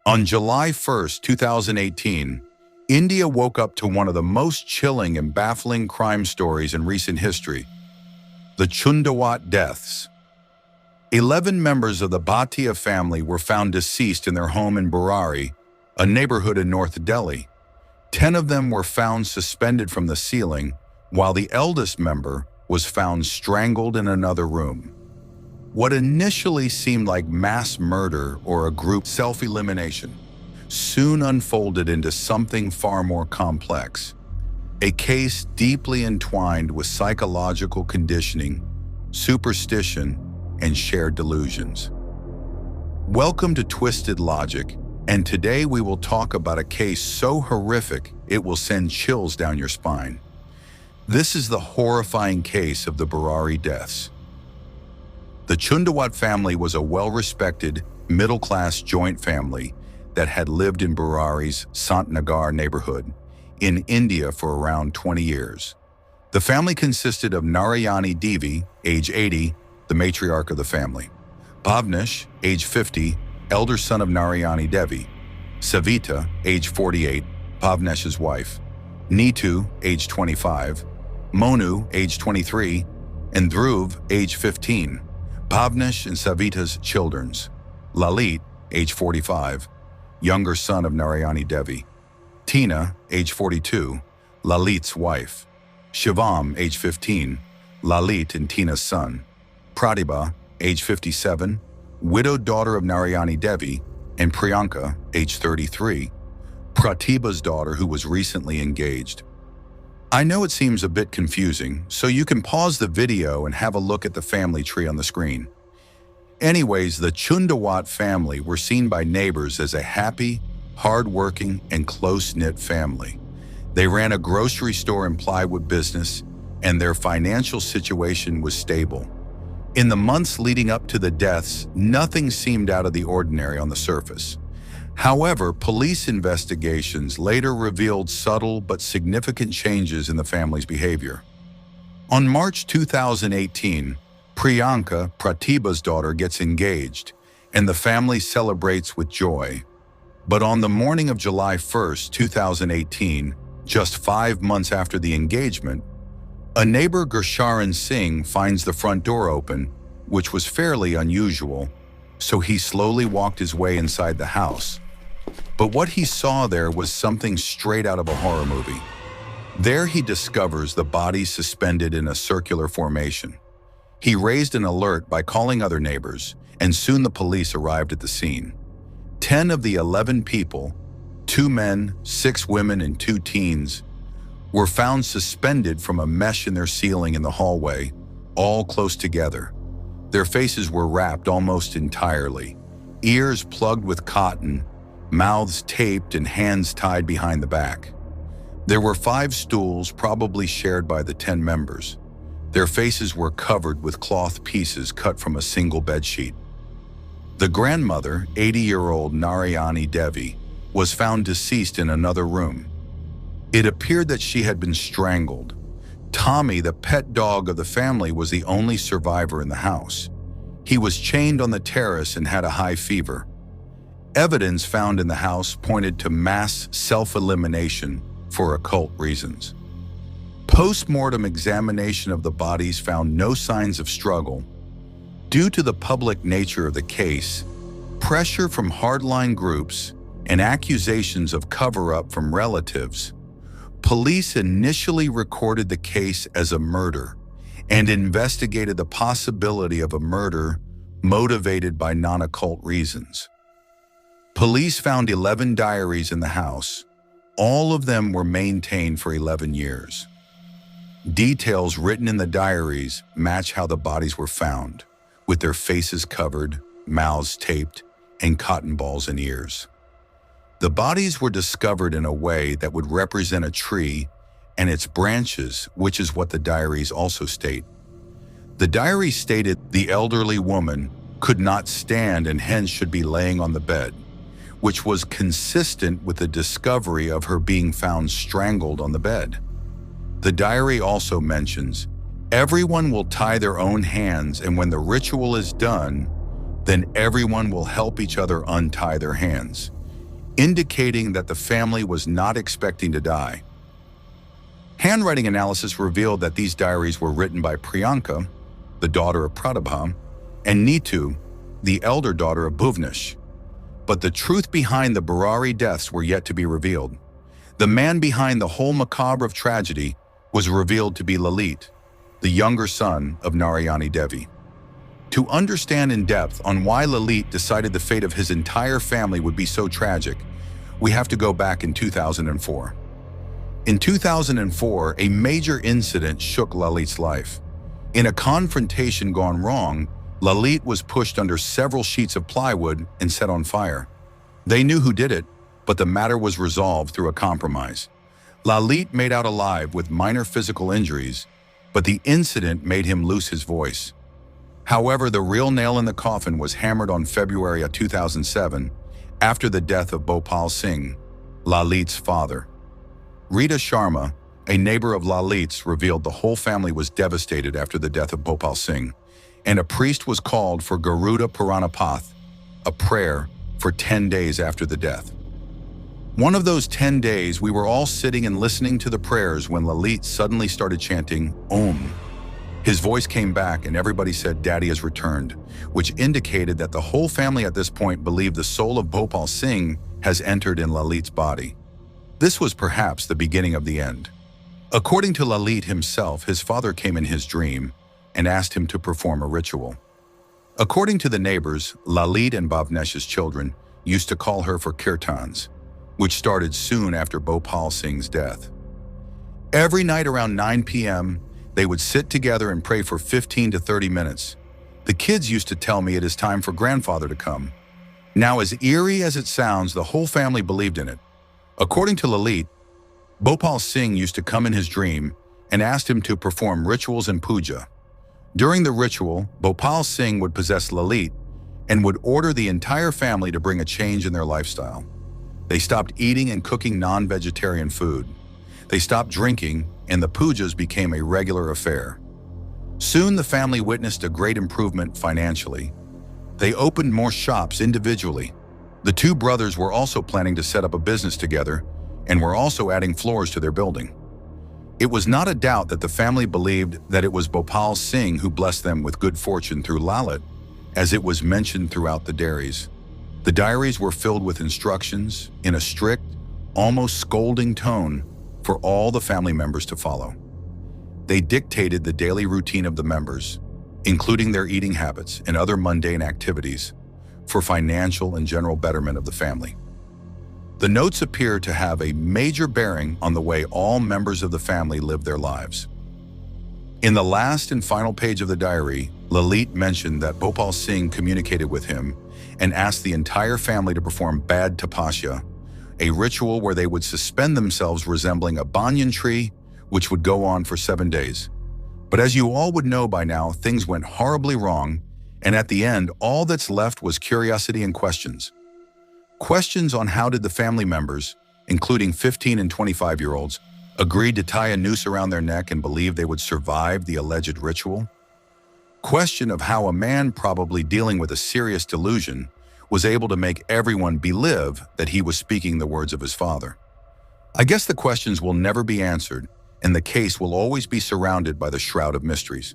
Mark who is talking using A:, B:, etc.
A: On July 1st, 2018, India woke up to one of the most chilling and baffling crime stories in recent history: the Chundawat deaths. 11 members of the Bhatia family were found deceased in their home in Burari, a neighborhood in North Delhi. 10 of them were found suspended from the ceiling, while the eldest member was found strangled in another room. What initially seemed like mass murder or a group self-elimination soon unfolded into something far more complex, a case deeply entwined with psychological conditioning, superstition, and shared delusions. Welcome to Twisted Logic, and today we will talk about a case so horrific it will send chills down your spine. This is the horrifying case of the Burari deaths. The Chundawat family was a well-respected, middle-class joint family that had lived in Burari's Santnagar neighborhood in India for around 20 years. The family consisted of Narayani Devi, age 80, the matriarch of the family; Bhavnesh, age 50, elder son of Narayani Devi; Savita, age 48, Bhavnesh's wife; Neetu, age 25, Monu, age 23, and Dhruv, age 15, Bhavnesh and Savita's children's; Lalit, age 45, younger son of Narayani Devi; Tina, age 42, Lalit's wife; Shivam, age 15, Lalit and Tina's son; Pratibha, age 57, widowed daughter of Narayani Devi; and Priyanka, age 33, Pratibha's daughter who was recently engaged. I know it seems a bit confusing, so you can pause the video and have a look at the family tree on the screen. Anyways, the Chundawat family were seen by neighbors as a happy, hard-working, and close-knit family. They ran a grocery store and plywood business, and their financial situation was stable. In the months leading up to the deaths, nothing seemed out of the ordinary on the surface. However, police investigations later revealed subtle but significant changes in the family's behavior. On March 2018, Priyanka, Pratibha's daughter, gets engaged, and the family celebrates with joy. But on the morning of July 1st, 2018, just 5 months after the engagement, a neighbor, Gursharan Singh, finds the front door open, which was fairly unusual, so he slowly walked his way inside the house. But what he saw there was something straight out of a horror movie. There he discovers the bodies suspended in a circular formation. He raised an alert by calling other neighbors, and soon the police arrived at the scene. 10 of the 11 people, 2 men, 6 women, and 2 teens, were found suspended from a mesh in their ceiling in the hallway, all close together. Their faces were wrapped almost entirely, ears plugged with cotton, mouths taped, and hands tied behind the back. There were 5 stools, probably shared by the 10 members. Their faces were covered with cloth pieces cut from a single bedsheet. The grandmother, 80-year-old Narayani Devi, was found deceased in another room. It appeared that she had been strangled. Tommy, the pet dog of the family, was the only survivor in the house. He was chained on the terrace and had a high fever. Evidence found in the house pointed to mass self-elimination for occult reasons. Post-mortem examination of the bodies found no signs of struggle. Due to the public nature of the case, pressure from hardline groups, and accusations of cover-up from relatives, police initially recorded the case as a murder and investigated the possibility of a murder motivated by non-occult reasons. Police found 11 diaries in the house. All of them were maintained for 11 years. Details written in the diaries match how the bodies were found, with their faces covered, mouths taped, and cotton balls in ears. The bodies were discovered in a way that would represent a tree and its branches, which is what the diaries also state. The diary stated the elderly woman could not stand and hence should be laying on the bed, which was consistent with the discovery of her being found strangled on the bed. The diary also mentions, everyone will tie their own hands, and when the ritual is done, then everyone will help each other untie their hands. indicating that the family was not expecting to die. Handwriting analysis revealed that these diaries were written by Priyanka, the daughter of Pratibha, and Neetu, the elder daughter of Bhuvnesh. But the truth behind the Burari deaths were yet to be revealed. The man behind the whole macabre of tragedy was revealed to be Lalit, the younger son of Narayani Devi. To understand in depth on why Lalit decided the fate of his entire family would be so tragic, we have to go back in 2004. In 2004, a major incident shook Lalit's life. In a confrontation gone wrong, Lalit was pushed under several sheets of plywood and set on fire. They knew who did it, but the matter was resolved through a compromise. Lalit made out alive with minor physical injuries, but the incident made him lose his voice. However, the real nail in the coffin was hammered on February of 2007, after the death of Bhopal Singh, Lalit's father. Rita Sharma, a neighbor of Lalit's, revealed the whole family was devastated after the death of Bhopal Singh, and a priest was called for Garuda Puranapath, a prayer for 10 days after the death. One of those 10 days, we were all sitting and listening to the prayers when Lalit suddenly started chanting Om. His voice came back and everybody said Daddy has returned, which indicated that the whole family at this point believed the soul of Bhopal Singh has entered in Lalit's body. This was perhaps the beginning of the end. According to Lalit himself, his father came in his dream and asked him to perform a ritual. According to the neighbors, Lalit and Bhavnesh's children used to call her for kirtans, which started soon after Bhopal Singh's death. Every night around 9 p.m., they would sit together and pray for 15 to 30 minutes. The kids used to tell me it is time for grandfather to come. Now, as eerie as it sounds, the whole family believed in it. According to Lalit, Bhopal Singh used to come in his dream and asked him to perform rituals and puja. During the ritual, Bhopal Singh would possess Lalit and would order the entire family to bring a change in their lifestyle. They stopped eating and cooking non-vegetarian food. They stopped drinking, and the pujas became a regular affair. Soon the family witnessed a great improvement financially. They opened more shops individually. The two brothers were also planning to set up a business together and were also adding floors to their building. It was not a doubt that the family believed that it was Bhopal Singh who blessed them with good fortune through Lalit, as it was mentioned throughout the diaries. The diaries were filled with instructions in a strict, almost scolding tone for all the family members to follow. They dictated the daily routine of the members, including their eating habits and other mundane activities, for financial and general betterment of the family. The notes appear to have a major bearing on the way all members of the family lived their lives. In the last and final page of the diary, Lalit mentioned that Bhopal Singh communicated with him and asked the entire family to perform Bad Tapasya, a ritual where they would suspend themselves resembling a banyan tree, which would go on for 7 days. But as you all would know by now, things went horribly wrong, and at the end, all that's left was curiosity and questions. Questions on how did the family members, including 15 and 25-year-olds, agreed to tie a noose around their neck and believe they would survive the alleged ritual? Question of how a man probably dealing with a serious delusion was able to make everyone believe that he was speaking the words of his father. I guess the questions will never be answered, and the case will always be surrounded by the shroud of mysteries.